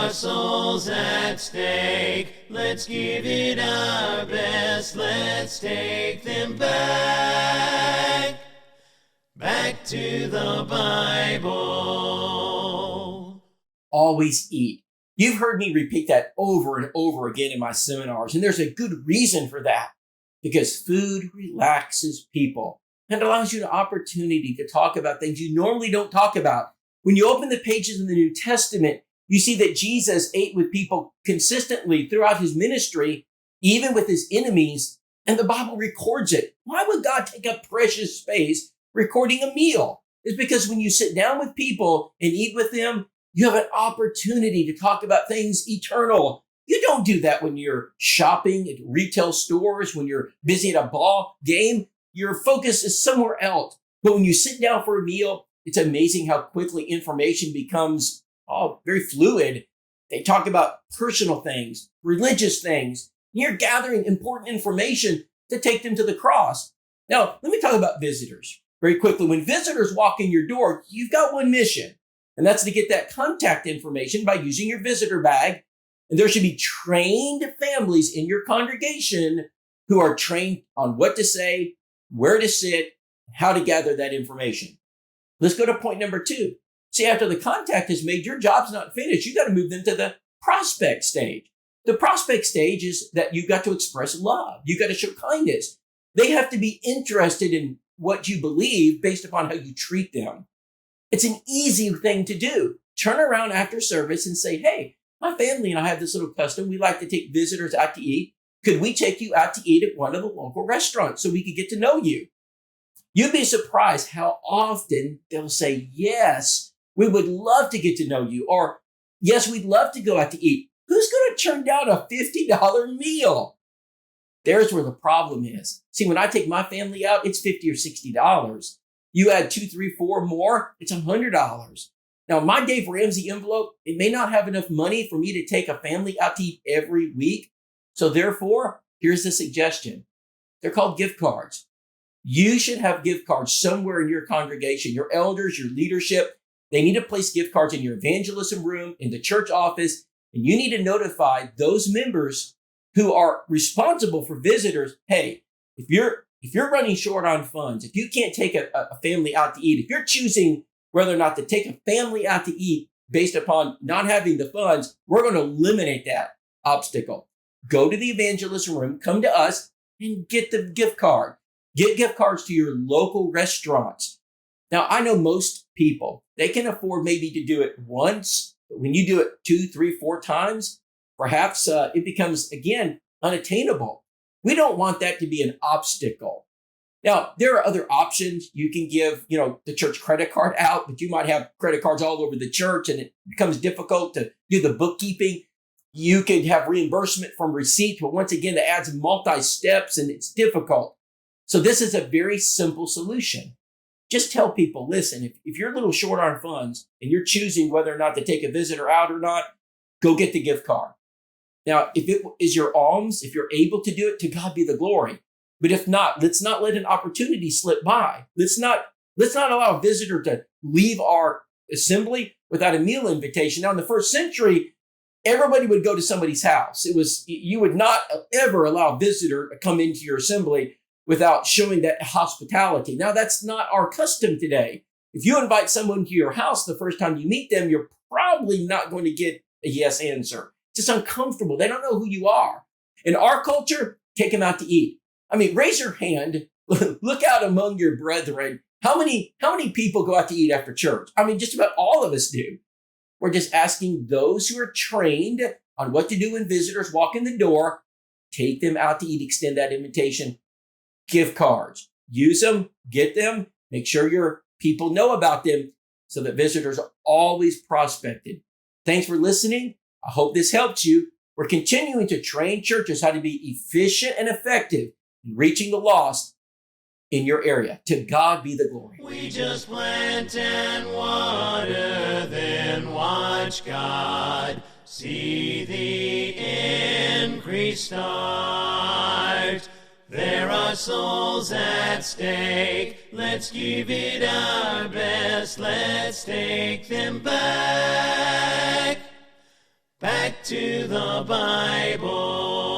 are souls at stake. Let's give it our best. Let's take them back to the Bible. Always eat. You've heard me repeat that over and over again in my seminars, and there's a good reason for that. Because food relaxes people and allows you an opportunity to talk about things you normally don't talk about. When you open the pages of the New Testament, you see that Jesus ate with people consistently throughout his ministry, even with his enemies, and the Bible records it. Why would God take up precious space recording a meal? It's because when you sit down with people and eat with them, you have an opportunity to talk about things eternal. You don't do that when you're shopping at retail stores, when you're busy at a ball game. Your focus is somewhere else. But when you sit down for a meal, it's amazing how quickly information becomes very fluid. They talk about personal things, religious things. You're gathering important information to take them to the cross. Now, let me talk about visitors very quickly. When visitors walk in your door, you've got one mission, and that's to get that contact information by using your visitor bag. And there should be trained families in your congregation who are trained on what to say, where to sit, how to gather that information. Let's go to point number 2. See, after the contact is made, your job's not finished. You got to move them to the prospect stage. The prospect stage is that you got to express love. You got to show kindness. They have to be interested in what you believe based upon how you treat them. It's an easy thing to do. Turn around after service and say, hey, my family and I have this little custom. We like to take visitors out to eat. Could we take you out to eat at one of the local restaurants so we could get to know you? You'd be surprised how often they'll say, yes, we would love to get to know you. Or, yes, we'd love to go out to eat. Who's going to turn down a $50 meal? There's where the problem is. See, when I take my family out, it's $50 or $60. You add 2, 3, 4 more, it's $100. Now, my Dave Ramsey envelope, it may not have enough money for me to take a family out to eat every week. So therefore, here's the suggestion. They're called gift cards. You should have gift cards somewhere in your congregation. Your elders, your leadership, they need to place gift cards in your evangelism room, in the church office, and you need to notify those members who are responsible for visitors. Hey, if you're running short on funds, if you can't take a family out to eat, if you're choosing whether or not to take a family out to eat based upon not having the funds, we're going to eliminate that obstacle. Go to the evangelism room, come to us, and get the gift card. Get gift cards to your local restaurants. Now, I know most people, they can afford maybe to do it once, but when you do it 2, 3, 4 times, perhaps it becomes, again, unattainable. We don't want that to be an obstacle. Now, there are other options. You can give, the church credit card out, but you might have credit cards all over the church and it becomes difficult to do the bookkeeping. You could have reimbursement from receipts, but once again, it adds multi-steps and it's difficult. So this is a very simple solution. Just tell people, listen, if you're a little short on funds and you're choosing whether or not to take a visitor out or not, go get the gift card. Now, if it is your alms, if you're able to do it, to God be the glory. But if not, let's not let an opportunity slip by. Let's not allow a visitor to leave our assembly without a meal invitation. Now, in the first century, everybody would go to somebody's house. You would not ever allow a visitor to come into your assembly without showing that hospitality. Now, that's not our custom today. If you invite someone to your house the first time you meet them, you're probably not going to get a yes answer. It's just uncomfortable. They don't know who you are. In our culture, take them out to eat. I mean, raise your hand. Look out among your brethren. How many people go out to eat after church? I mean, just about all of us do. We're just asking those who are trained on what to do when visitors walk in the door, take them out to eat, extend that invitation. Gift cards. Use them, get them, make sure your people know about them so that visitors are always prospected. Thanks for listening. I hope this helped you. We're continuing to train churches how to be efficient and effective in reaching the lost in your area. To God be the glory. We just plant and water, then watch God see the increase start. There are souls at stake. Let's give it our best. Let's take them back Back to the Bible.